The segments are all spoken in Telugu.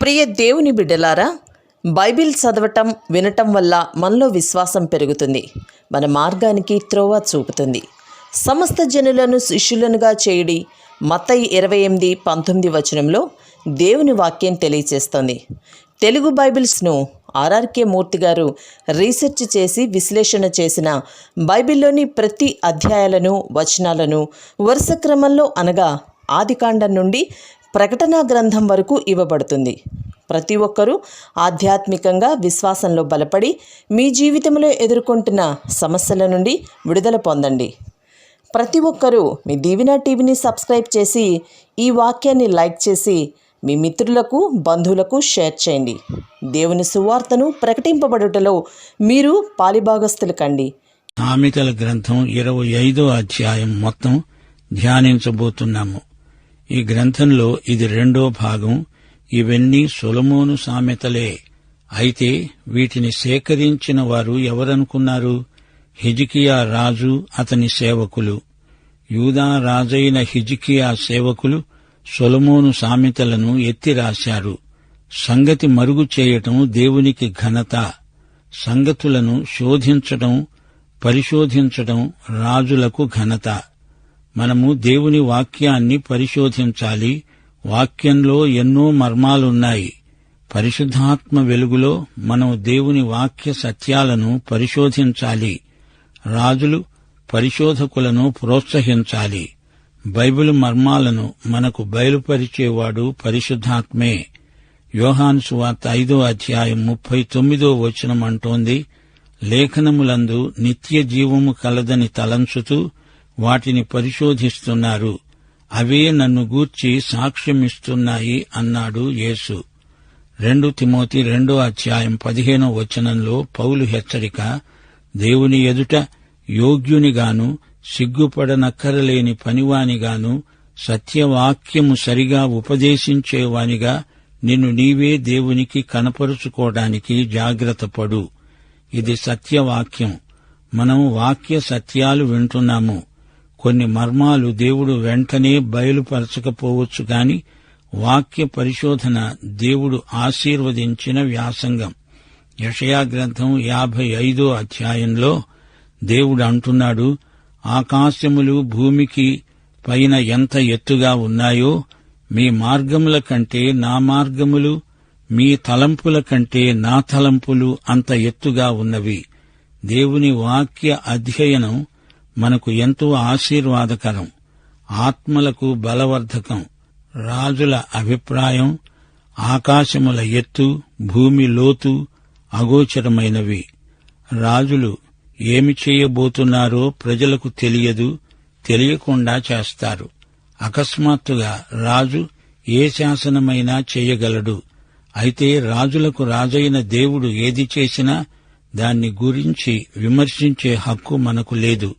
ప్రియ దేవుని బిడ్డలారా, బైబిల్ చదవటం వినటం వల్ల మనలో విశ్వాసం పెరుగుతుంది. మన మార్గానికి త్రోవ చూపుతుంది. సమస్త జనులను శిష్యులనుగా చేయుడి మత్తయి 28:19 వచనంలో దేవుని వాక్యం తెలియచేస్తోంది. తెలుగు బైబిల్స్ను ఆర్ఆర్కే మూర్తి గారు రీసెర్చ్ చేసి విశ్లేషణ చేసిన బైబిల్లోని ప్రతి అధ్యాయాలను వచనాలను వరుస క్రమంలో అనగా ఆదికాండం నుండి ప్రకటనా గ్రంథం వరకు ఇవ్వబడుతుంది. ప్రతి ఒక్కరూ ఆధ్యాత్మికంగా విశ్వాసంలో బలపడి మీ జీవితంలో ఎదుర్కొంటున్న సమస్యల నుండి విడుదల పొందండి. ప్రతి ఒక్కరూ మీ దీవెన టీవీని సబ్స్క్రైబ్ చేసి ఈ వాక్యాన్ని లైక్ చేసి మీ మిత్రులకు బంధువులకు షేర్ చేయండి. దేవుని సువార్తను ప్రకటింపబడుటలో మీరు పాలిభాగస్తులు కండి. సామెతల గ్రంథం 25వ అధ్యాయం మొత్తం ధ్యానించబోతున్నాము. ఈ గ్రంథంలో ఇది 2వ భాగం. ఇవన్నీ సొలొమోను సామెతలే. అయితే వీటిని సేకరించిన వారు ఎవరనుకున్నారు? హిజ్కియా రాజు, అతని సేవకులు. యూదా రాజైన హిజ్కియా సేవకులు సొలొమోను సామెతలను ఎత్తి రాశారు. సంగతి మరుగు చేయటం దేవునికి ఘనత. సంగతులను శోధించటం, పరిశోధించటం రాజులకు ఘనత. మనము దేవుని వాక్యాన్ని పరిశోధించాలి. వాక్యంలో ఎన్నో మర్మాలున్నాయి. పరిశుద్ధాత్మ వెలుగులో మనం దేవుని వాక్య సత్యాలను పరిశోధించాలి. రాజులు పరిశోధకులను ప్రోత్సహించాలి. బైబిల్ మర్మాలను మనకు బయలుపరిచేవాడు పరిశుద్ధాత్మే. యోహాను సువార్త 5వ అధ్యాయం 39వ వచనం అంటోంది, లేఖనములందు నిత్య జీవము కలదని తలంచుతూ వాటిని పరిశోధిస్తున్నారు. అవే నన్ను గూర్చి సాక్ష్యమిస్తున్నాయి అన్నాడు యేసు. 2 తిమోతి 2వ అధ్యాయం 15వ వచనంలో పౌలు హెచ్చరిక, దేవుని ఎదుట యోగ్యునిగాను సిగ్గుపడనక్కరలేని పనివానిగాను సత్యవాక్యము సరిగా ఉపదేశించేవానిగా నిన్ను నీవే దేవునికి కనపరుచుకోవడానికి జాగ్రత్తపడు. ఇది సత్యవాక్యం. మనం వాక్య సత్యాలు వింటున్నాము. కొన్ని మర్మాలు దేవుడు వెంటనే బయలుపరచకపోవచ్చు గాని వాక్య పరిశోధన దేవుడు ఆశీర్వదించిన వ్యాసంగం. యెషయా గ్రంథం 55వ అధ్యాయంలో దేవుడు అంటున్నాడు, ఆకాశములు భూమికి పైన ఎంత ఎత్తుగా ఉన్నాయో మీ మార్గముల కంటే నా మార్గములు, మీ తలంపుల కంటే నా తలంపులు అంత ఎత్తుగా ఉన్నవి. దేవుని వాక్య అధ్యయనం మనకు ఎంతో ఆశీర్వాదకరం, ఆత్మలకు బలవర్ధకం. రాజుల అభిప్రాయం ఆకాశముల ఎత్తు, భూమి లోతు అగోచరమైనవి. రాజులు ఏమి చేయబోతున్నారో ప్రజలకు తెలియదు, తెలియకుండా చేస్తారు. అకస్మాత్తుగా రాజు ఏ శాసనమైనా చేయగలడు. అయితే రాజులకు రాజైన దేవుడు ఏది చేసినా దాన్ని గురించి విమర్శించే హక్కు మనకు లేదు.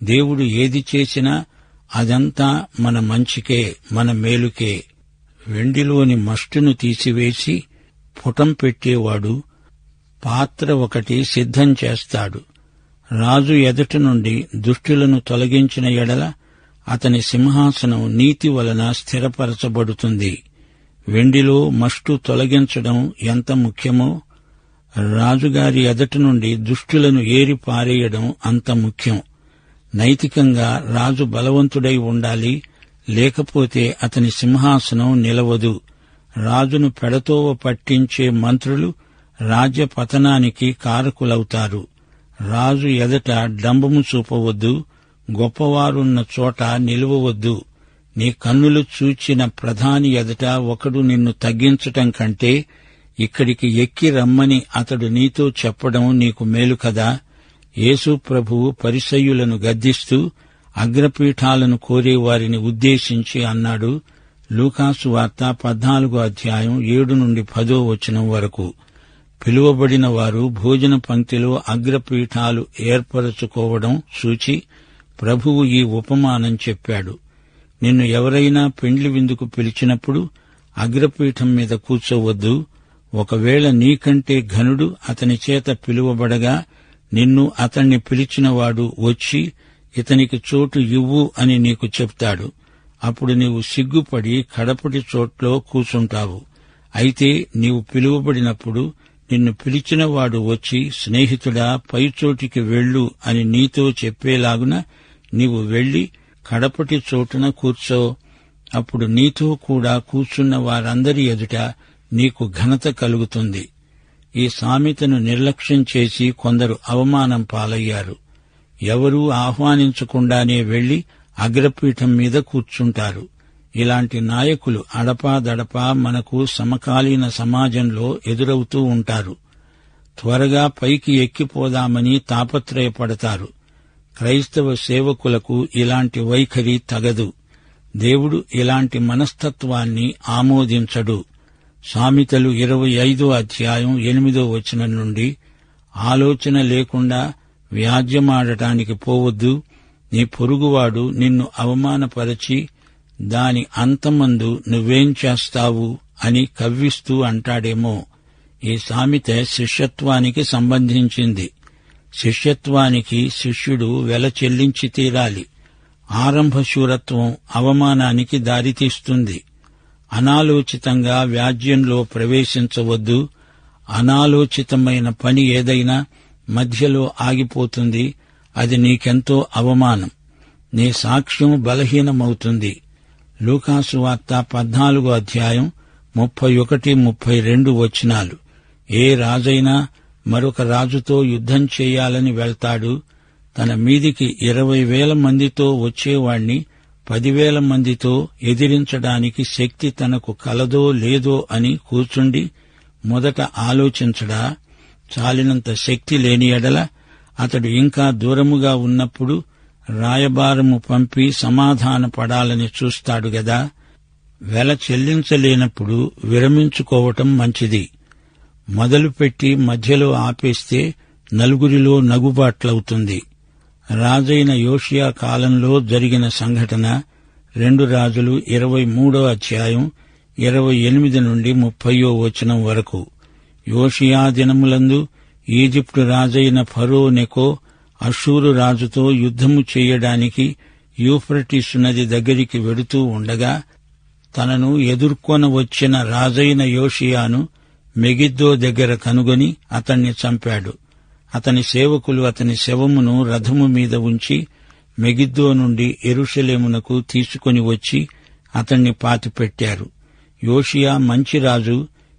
దేవుడు ఏది చేసినా అదంతా మన మంచికే, మన మేలుకే. వెండిలోని మస్టును తీసివేసి పుటం పెట్టేవాడు పాత్ర ఒకటి సిద్ధం చేస్తాడు. రాజు ఎదుట నుండి దుష్టులను తొలగించిన ఎడల అతని సింహాసనం నీతి వలన స్థిరపరచబడుతుంది. వెండిలో మస్టు తొలగించడం ఎంత ముఖ్యమో రాజుగారి ఎదుట నుండి దుష్టులను ఏరి పారేయడం అంత ముఖ్యం. నైతికంగా రాజు బలవంతుడై ఉండాలి, లేకపోతే అతని సింహాసనం నిలవదు. రాజును పెడతోవ పట్టించే మంత్రులు రాజ్య పతనానికి కారకులవుతారు. రాజు ఎదుట డంబము చూపవద్దు, గొప్పవారున్న చోట నిలువవద్దు. నీ కన్నులు చూచిన ప్రధాని ఎదుట ఒకడు నిన్ను తగ్గించటం కంటే ఇక్కడికి ఎక్కి రమ్మని అతడు నీతో చెప్పడం నీకు మేలు కదా. యేసు ప్రభువు పరిసయ్యులను గద్దిస్తూ అగ్రపీఠాలను కోరేవారిని ఉద్దేశించి అన్నాడు. లూకాసు వార్త 14వ అధ్యాయం 7 నుండి 10వ వచనం వరకు. పిలువబడిన వారు భోజన పంక్తిలో అగ్రపీఠాలు ఏర్పరచుకోవడం చూచి ప్రభువు ఈ ఉపమానం చెప్పాడు. నిన్ను ఎవరైనా పెండ్లి విందుకు పిలిచినప్పుడు అగ్రపీఠం మీద కూర్చోవద్దు. ఒకవేళ నీకంటే ఘనుడు అతని చేత పిలువబడగా నిన్ను అతణ్ణి పిలిచినవాడు వచ్చి ఇతనికి చోటు ఇవ్వు అని నీకు చెప్తాడు. అప్పుడు నీవు సిగ్గుపడి కడపటి చోట్లో కూచుంటావు. అయితే నీవు పిలువబడినప్పుడు నిన్ను పిలిచినవాడు వచ్చి, స్నేహితుడా, పైచోటికి వెళ్ళు అని నీతో చెప్పేలాగున నీవు వెళ్లి కడపటి చోటున కూర్చో. అప్పుడు నీతో కూడా కూర్చున్న వారందరి ఎదుట నీకు ఘనత కలుగుతుంది. ఈ సామెతను నిర్లక్ష్యం చేసి కొందరు అవమానం పాలయ్యారు. ఎవరూ ఆహ్వానించకుండానే వెళ్లి అగ్రపీఠం మీద కూర్చుంటారు. ఇలాంటి నాయకులు అడపాదడపా మనకు సమకాలీన సమాజంలో ఎదురవుతూ ఉంటారు. త్వరగా పైకి ఎక్కిపోదామని తాపత్రయపడతారు. క్రైస్తవ సేవకులకు ఇలాంటి వైఖరి తగదు. దేవుడు ఇలాంటి మనస్తత్వాన్ని ఆమోదించడు. సామెతలు 25వ అధ్యాయం 8వ వచనం నుండి, ఆలోచన లేకుండా వ్యాజ్యమాడటానికి పోవద్దు. నీ పొరుగువాడు నిన్ను అవమానపరచి దాని అంతమందు నువ్వేం చేస్తావు అని కవ్విస్తూ అంటాడేమో. ఈ సామెత శిష్యత్వానికి సంబంధించింది. శిష్యత్వానికి శిష్యుడు వెల చెల్లించి తీరాలి. ఆరంభ శూరత్వం అవమానానికి దారితీస్తుంది. అనాలోచితంగా వ్యాజ్యంలో ప్రవేశించవద్దు. అనాలోచితమైన పని ఏదైనా మధ్యలో ఆగిపోతుంది. అది నీకెంతో అవమానం. నీ సాక్ష్యం బలహీనమవుతుంది. లూకాసు వార్త 14వ అధ్యాయం 31-32 వచనాలు. ఏ రాజైనా మరొక రాజుతో యుద్ధం చేయాలని వెళ్తాడు. తన మీదికి 20,000 మందితో వచ్చేవాణ్ణి 10,000 మందితో ఎదిరించడానికి శక్తి తనకు కలదో లేదో అని కూర్చుండి మొదట ఆలోచించడా? చాలినంత శక్తి లేని ఎడల అతడు ఇంకా దూరముగా ఉన్నప్పుడు రాయబారము పంపి సమాధానపడాలని చూస్తాడు గదా. వెల చెల్లించలేనప్పుడు విరమించుకోవటం మంచిది. మొదలుపెట్టి మధ్యలో ఆపేస్తే నలుగురిలో నగుబాట్లవుతుంది. రాజైన యోషియా కాలంలో జరిగిన సంఘటన 2 రాజులు 23వ అధ్యాయం 28 నుండి 30వ వచనం వరకు. యోషియా దినములందు ఈజిప్టు రాజైన ఫరో నెకో అష్షూరు రాజుతో యుద్ధము చేయడానికి యూఫ్రటీసు నది దగ్గరికి వెడుతూ ఉండగా తనను ఎదుర్కొన వచ్చిన రాజైన యోషియాను మెగిద్దో దగ్గర కనుగొని అతణ్ణి చంపాడు. అతని సేవకులు అతని శవమును రథము మీద ఉంచి మెగిద్దో నుండి యెరూషలేమునకు తీసుకొని వచ్చి అతణ్ణి పాతిపెట్టారు. యోషియా మంచి రాజు.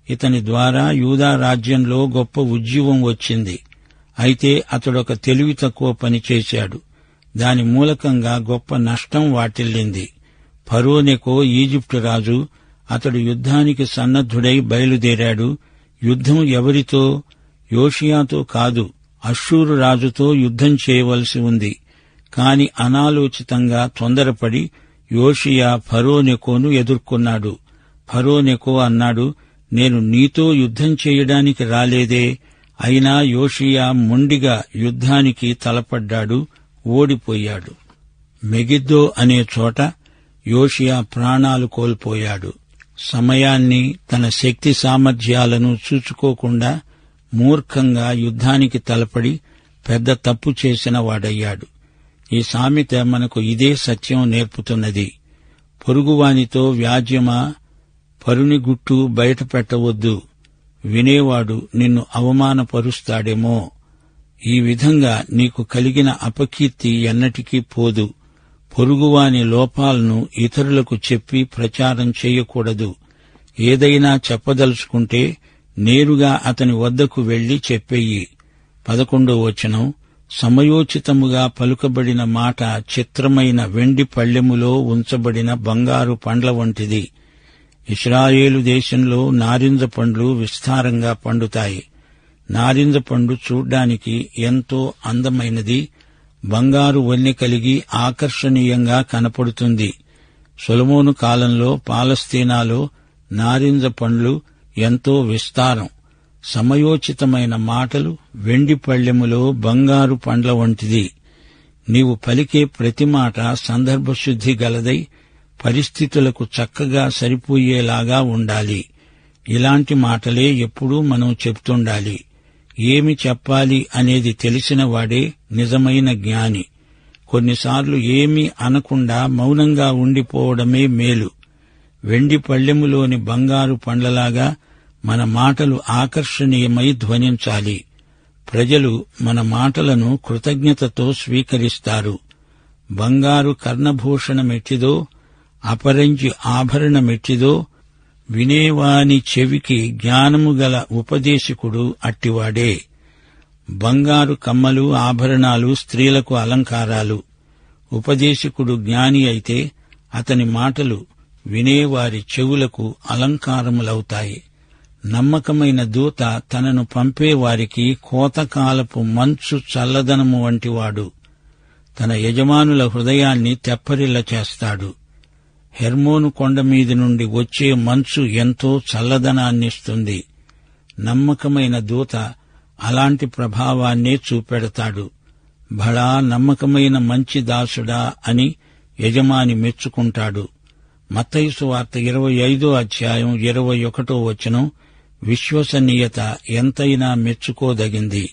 ఇతని ద్వారా యూదా రాజ్యంలో గొప్ప ఉజ్జీవం వచ్చింది. అయితే అతడొక తెలివి తక్కువ పని చేశాడు. దాని మూలకంగా గొప్ప నష్టం వాటిల్లింది. ఫరో నెకో ఈజిప్టు రాజు. అతడు యుద్ధానికి సన్నద్ధుడై బయలుదేరాడు. యుద్ధం ఎవరితో? యోషియాతో కాదు, అష్షూరు రాజుతో యుద్ధం చేయవలసి ఉంది. కాని అనాలోచితంగా తొందరపడి యోషియా ఫరో నెకోను ఎదుర్కొన్నాడు. ఫరో నెకో అన్నాడు, నేను నీతో యుద్ధం చేయడానికి రాలేదే. అయినా యోషియా మొండిగా యుద్ధానికి తలపడ్డాడు, ఓడిపోయాడు. మెగిద్దో అనే చోట యోషియా ప్రాణాలు కోల్పోయాడు. సమయాన్ని, తన శక్తి సామర్థ్యాలను చూచుకోకుండా మూర్ఖంగా యుద్ధానికి తలపడి పెద్ద తప్పు చేసిన వాడయ్యాడు. ఈ సామెత మనకు ఇదే సత్యం నేర్పుతున్నది. పొరుగువానితో వ్యాజ్యమా? పరుని గుట్టు బయట పెట్టవద్దు. వినేవాడు నిన్ను అవమానపరుస్తాడేమో. ఈ విధంగా నీకు కలిగిన అపకీర్తి ఎన్నటికీ పోదు. పొరుగువాని లోపాలను ఇతరులకు చెప్పి ప్రచారం చేయకూడదు. ఏదైనా చెప్పదలుచుకుంటే నేరుగా అతని వద్దకు వెళ్లి చెప్పెయ్యి. 11వ వచనం, సమయోచితముగా పలుకబడిన మాట చిత్రమైన వెండి పళ్ళెములో ఉంచబడిన బంగారు పండ్ల వంటిది. ఇశ్రాయేలు దేశంలో నారింజ పండ్లు విస్తారంగా పండుతాయి. నారింజ పండు చూడ్డానికి ఎంతో అందమైనది. బంగారు వన్నె కలిగి ఆకర్షణీయంగా కనపడుతుంది. సొలొమోను కాలంలో పాలస్తీనాలో నారింజ పండ్లు ఎంతో విస్తారం. సమయోచితమైన మాటలు వెండి పళ్ళెములో బంగారు పండ్ల వంటిది. నీవు పలికే ప్రతి మాట సందర్భశుద్ధి గలదై పరిస్థితులకు చక్కగా సరిపోయేలాగా ఉండాలి. ఇలాంటి మాటలే ఎప్పుడూ మనం చెప్తుండాలి. ఏమి చెప్పాలి అనేది తెలిసిన వాడే నిజమైన జ్ఞాని. కొన్నిసార్లు ఏమీ అనకుండా మౌనంగా ఉండిపోవడమే మేలు. వెండి పళ్ళెములోని బంగారు పండ్లలాగా మన మాటలు ఆకర్షణీయమై ధ్వనించాలి. ప్రజలు మన మాటలను కృతజ్ఞతతో స్వీకరిస్తారు. బంగారు కర్ణభూషణమెట్టిదో, అపరంజి ఆభరణమెట్టిదో, వినేవాని చెవికి జ్ఞానము గల ఉపదేశకుడు అట్టివాడే. బంగారు కమ్మలు, ఆభరణాలు స్త్రీలకు అలంకారాలు. ఉపదేశకుడు జ్ఞాని అయితే అతని మాటలు వినేవారి చెవులకు అలంకారములవుతాయి. నమ్మకమైన దూత తనను పంపేవారికి కోతకాలపు మంచు చల్లదనము వంటివాడు. తన యజమానుల హృదయాన్ని తెప్పరిల్ల చేస్తాడు. హెర్మోను కొండ మీది నుండి వచ్చే మంచు ఎంతో చల్లదనాన్నిస్తుంది. నమ్మకమైన దూత అలాంటి ప్రభావాన్నే చూపెడతాడు. భళా నమ్మకమైన మంచి దాసుడా అని యజమాని మెచ్చుకుంటాడు. మత్తయి సువార్త 25వ అధ్యాయం 21వ వచనం, విశ్వసనీయత ఎంతైనా మెచ్చుకోదగింది.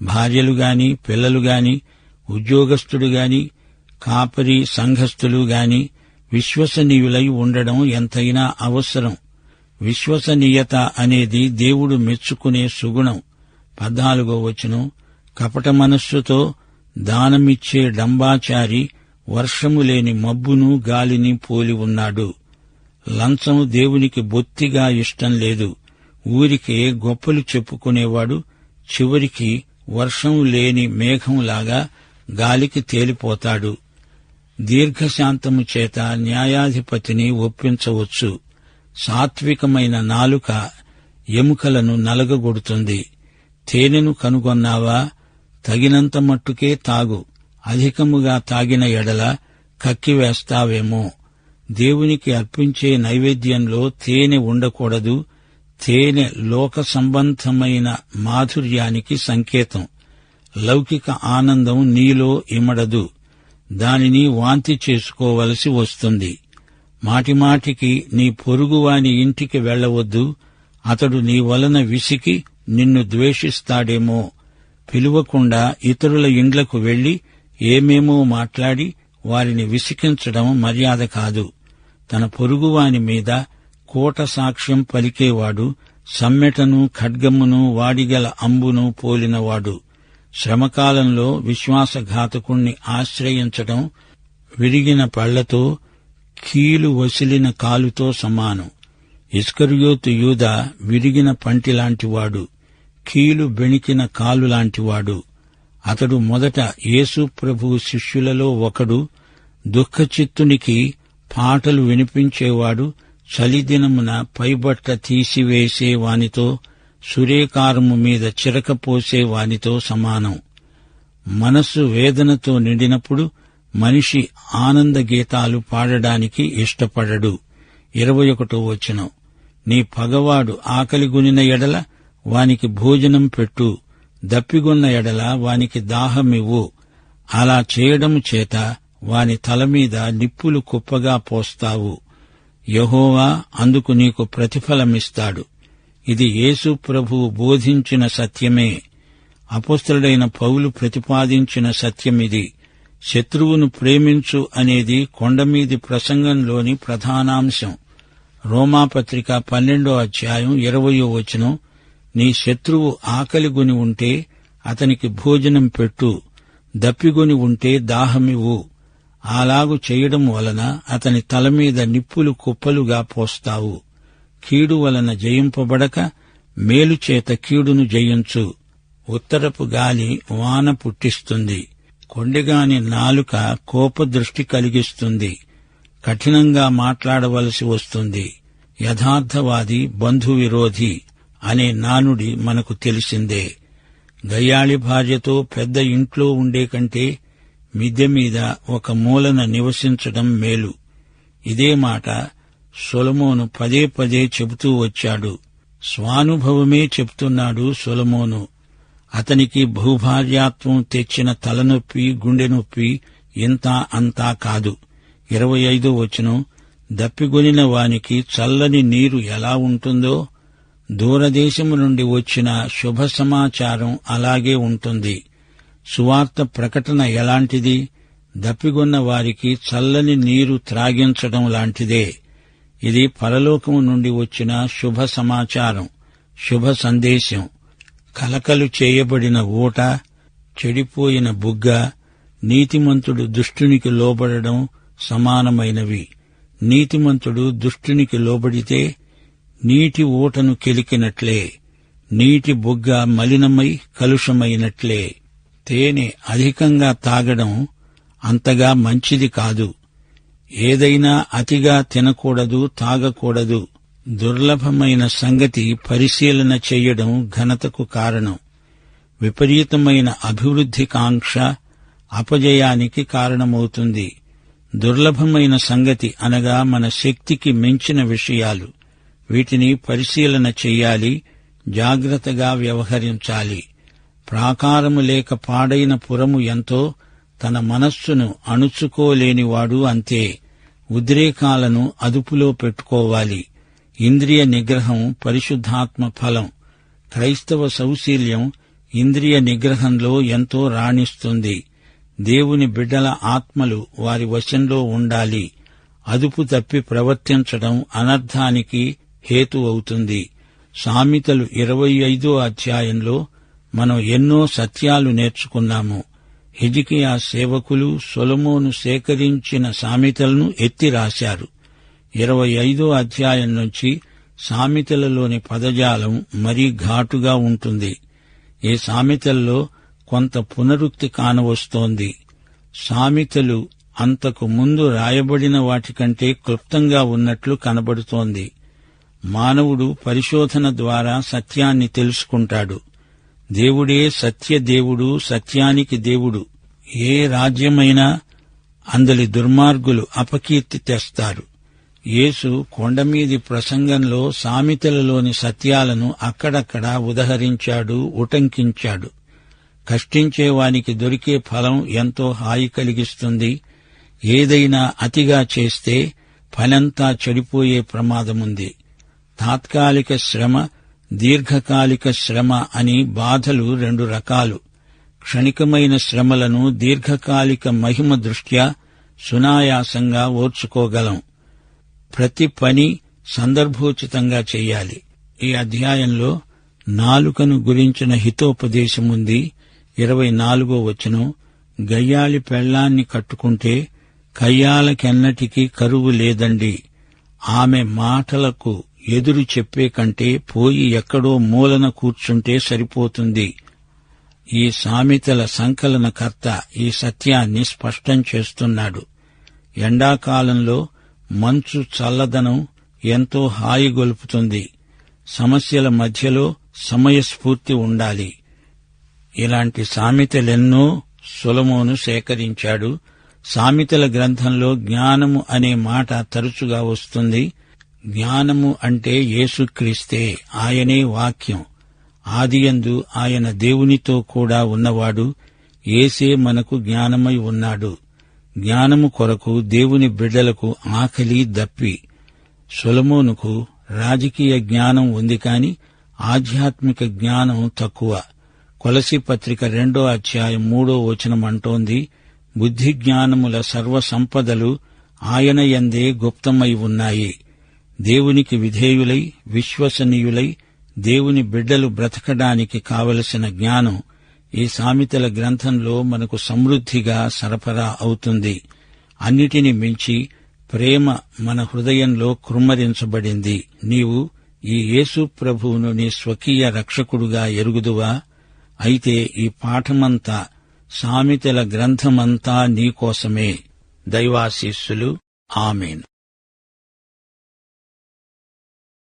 భార్యలుగాని, పిల్లలుగాని, ఉద్యోగస్తుడుగాని, కాపరి సంఘస్థులుగాని విశ్వసనీయులై ఉండడం ఎంతైనా అవసరం. విశ్వసనీయత అనేది దేవుడు మెచ్చుకునే సుగుణం. 14వ వచనం, కపట మనస్సుతో దానమిచ్చే డంబాచారి వర్షము లేని మబ్బును గాలిని పోలి ఉన్నాడు. లంచం దేవునికి బొత్తిగా ఇష్టం లేదు. ఊరికే గొప్పలు చెప్పుకునేవాడు చివరికి వర్షం లేని మేఘంలాగా గాలికి తేలిపోతాడు. దీర్ఘశాంతము చేత న్యాయాధిపతిని ఒప్పించవచ్చు. సాత్వికమైన నాలుక ఎముకలను నలగగొడుతుంది. తేనెను కనుగొన్నావా? తగినంత మట్టుకే తాగు. అధికముగా తాగిన ఎడల కక్కివేస్తావేమో. దేవునికి అర్పించే నైవేద్యంలో తేనె ఉండకూడదు. తేనె లోక సంబంధమైన మాధుర్యానికి సంకేతం. లౌకిక ఆనందం నీలో ఇమడదు. దానిని వాంతి చేసుకోవలసి వస్తుంది. మాటిమాటికి నీ పొరుగువాని ఇంటికి వెళ్లవద్దు. అతడు నీ వలన విసికి నిన్ను ద్వేషిస్తాడేమో. పిలువకుండా ఇతరుల ఇండ్లకు వెళ్లి ఏమేమో మాట్లాడి వారిని విసికించడం మర్యాద కాదు. తన పొరుగువాని మీద కోట సాక్ష్యం పలికేవాడు సమ్మెటను, ఖడ్గమును, వాడిగల అంబును పోలినవాడు. శ్రమకాలంలో విశ్వాసఘాతకుణ్ణి ఆశ్రయించడం విరిగిన పళ్లతో, కీలు వసిలిన కాలుతో సమానం. ఇస్కరియోతు యూదా విరిగిన పంటిలాంటివాడు, కీలు బెణికిన కాలులాంటివాడు. అతడు మొదట యేసు ప్రభువు శిష్యులలో ఒకడు. దుఃఖచిత్తునికి పాటలు వినిపించేవాడు. చలిదినమున పైబట్ట తీసివేసే వానితో, సురేకారము మీద చిరకపోసే వానితో సమానం. మనస్సు వేదనతో నిండినప్పుడు మనిషి ఆనంద గీతాలు పాడడానికి ఇష్టపడడు. 21వ వచనం, నీ పగవాడు ఆకలిగొనిన ఎడల వానికి భోజనం పెట్టు, దప్పిగొన్న ఎడల వానికి దాహమివ్వు. అలా చేయడం చేత వాని తలమీద నిప్పులు కుప్పగా పోస్తావు. యెహోవా అందుకు నీకు ప్రతిఫలమిస్తాడు. ఇది యేసు ప్రభువు బోధించిన సత్యమే. అపొస్తలుడైన పౌలు ప్రతిపాదించిన సత్యమిది. శత్రువును ప్రేమించు అనేది కొండమీది ప్రసంగంలోని ప్రధానాంశం. రోమాపత్రిక 12వ అధ్యాయం 20వ వచనం, నీ శత్రువు ఆకలిగొని ఉంటే అతనికి భోజనం పెట్టు, దప్పిగొని ఉంటే దాహమివ్వు. అలాగు చేయడం వలన అతని తలమీద నిప్పులు కుప్పలుగా పోస్తావు. కీడు వలన జయింపబడక మేలుచేత కీడును జయించు. ఉత్తరపు గాలి వాన పుట్టిస్తుంది. కొండెగాని నాలుక కోపదృష్టి కలిగిస్తుంది. కఠినంగా మాట్లాడవలసి వస్తుంది. యథార్థవాది బంధువిరోధి అనే నానుడి మనకు తెలిసిందే. గయ్యాళి భార్యతో పెద్ద ఇంట్లో ఉండే కంటే మిద్దె మీద ఒక మూలన నివసించడం మేలు. ఇదే మాట సొలొమోను పదే పదే చెబుతూ వచ్చాడు. స్వానుభవమే చెప్తున్నాడు సొలొమోను. అతనికి భూభార్యాత్వం తెచ్చిన తలనొప్పి, గుండె నొప్పి ఇంతా అంతా కాదు. 25వ వచనం, దప్పిగొనిన వానికి చల్లని నీరు ఎలా ఉంటుందో దూరదేశము నుండి వచ్చిన శుభ సమాచారం అలాగే ఉంటుంది. సువార్త ప్రకటన ఎలాంటిది? దప్పిగొన్న వారికి చల్లని నీరు త్రాగించడం లాంటిదే. ఇది పరలోకము నుండి వచ్చిన శుభ సమాచారం, శుభ సందేశం. కలకలు చేయబడిన ఊట, చెడిపోయిన బుగ్గ, నీతిమంతుడు దుష్టునికి లోబడడం సమానమైనవి. నీతిమంతుడు దుష్టునికి లోబడితే నీటి ఊటను కెలికినట్లే, నీటి బుగ్గ మలినమై కలుషమైనట్లే. తేనె అధికంగా తాగడం అంతగా మంచిది కాదు. ఏదైనా అతిగా తినకూడదు, తాగకూడదు. దుర్లభమైన సంగతి పరిశీలన చెయ్యడం ఘనతకు కారణం. విపరీతమైన అభివృద్ధి కాంక్ష అపజయానికి కారణమవుతుంది. దుర్లభమైన సంగతి అనగా మన శక్తికి మించిన విషయాలు. వీటిని పరిశీలన చెయ్యాలి, జాగ్రత్తగా వ్యవహరించాలి. ప్రాకారము లేక పాడైన పురము ఎంతో, తన మనస్సును అణుచుకోలేనివాడు అంతే. ఉద్రేకాలను అదుపులో పెట్టుకోవాలి. ఇంద్రియ నిగ్రహం పరిశుద్ధాత్మ ఫలం. క్రైస్తవ సౌశీల్యం ఇంద్రియ నిగ్రహంలో ఎంతో రాణిస్తుంది. దేవుని బిడ్డల ఆత్మలు వారి వశంలో ఉండాలి. అదుపు తప్పి ప్రవర్తించడం అనర్థానికి హేతు అవుతుంది. సామెతలు 25వ అధ్యాయంలో మనం ఎన్నో సత్యాలు నేర్చుకున్నాము. హిజ్కియా సేవకులు సొలొమోను సేకరించిన సామెతలను ఎత్తి రాశారు. 25వ అధ్యాయం నుంచి సామెతలలోని పదజాలం మరీ ఘాటుగా ఉంటుంది. ఈ సామెతల్లో కొంత పునరుక్తి కానవస్తోంది. సామెతలు అంతకు ముందు రాయబడిన వాటికంటే క్లుప్తంగా ఉన్నట్లు కనబడుతోంది. మానవుడు పరిశోధన ద్వారా సత్యాన్ని తెలుసుకుంటాడు. దేవుడే సత్యదేవుడు, సత్యానికి దేవుడు. ఏ రాజ్యమైనా అందలి దుర్మార్గులు అపకీర్తి తెస్తారు. యేసు కొండమీది ప్రసంగంలో సామెతలలోని సత్యాలను అక్కడక్కడా ఉదహరించాడు, ఉటంకించాడు. కష్టించేవానికి దొరికే ఫలం ఎంతో హాయి కలిగిస్తుంది. ఏదైనా అతిగా చేస్తే ఫలంతా చెడిపోయే ప్రమాదముంది. తాత్కాలిక శ్రమ, దీర్ఘకాలిక శ్రమ అని బాధలు రెండు రకాలు. క్షణికమైన శ్రమలను దీర్ఘకాలిక మహిమ దృష్ట్యా సునాయాసంగా ఓర్చుకోగలం. ప్రతి పని సందర్భోచితంగా చెయ్యాలి. ఈ అధ్యాయంలో నాలుకను గురించిన హితోపదేశముంది. 24వ వచనం, గయ్యాళి పెళ్ళాన్ని కట్టుకుంటే కయ్యాలకెన్నటికీ కరువు లేదండి. ఆమె మాటలకు ఎదురు చెప్పే కంటే పోయి ఎక్కడో మూలన కూర్చుంటే సరిపోతుంది. ఈ సామెతల సంకలనకర్త ఈ సత్యాన్ని స్పష్టం చేస్తున్నాడు. ఎండాకాలంలో మంచు చల్లదనం ఎంతో హాయిగొల్పుతుంది. సమస్యల మధ్యలో సమయస్ఫూర్తి ఉండాలి. ఇలాంటి సామెతలెన్నో సొలొమోను సేకరించాడు. సామెతల గ్రంథంలో జ్ఞానము అనే మాట తరచుగా వస్తుంది. జ్ఞానము అంటే యేసుక్రీస్తే, ఆయనే వాక్యం. ఆదియందు ఆయన దేవునితో కూడా ఉన్నవాడు. యేసే మనకు జ్ఞానమై ఉన్నాడు. జ్ఞానము కొరకు దేవుని బిడ్డలకు ఆకలి దప్పి. సొలొమోనుకు రాజకీయ జ్ఞానం ఉంది కాని ఆధ్యాత్మిక జ్ఞానం తక్కువ. కొలసీ పత్రిక 2వ అధ్యాయం 3వ వచనం అంటోంది, బుద్ధి జ్ఞానముల సర్వసంపదలు ఆయన యందే గుప్తమై ఉన్నాయి. దేవునికి విధేయులై విశ్వసనీయులై దేవుని బిడ్డలు బ్రతకడానికి కావలసిన జ్ఞానం ఈ సామెతల గ్రంథంలో మనకు సమృద్ధిగా సరఫరా అవుతుంది. అన్నిటిని మించి ప్రేమ మన హృదయంలో కృమ్మరించబడింది. నీవు ఈ యేసు ప్రభువును నీ స్వకీయ రక్షకుడుగా ఎరుగుదువా? అయితే ఈ పాఠమంతా, సామెతల గ్రంథమంతా నీకోసమే. దైవాశీస్సులు. ఆమేన్.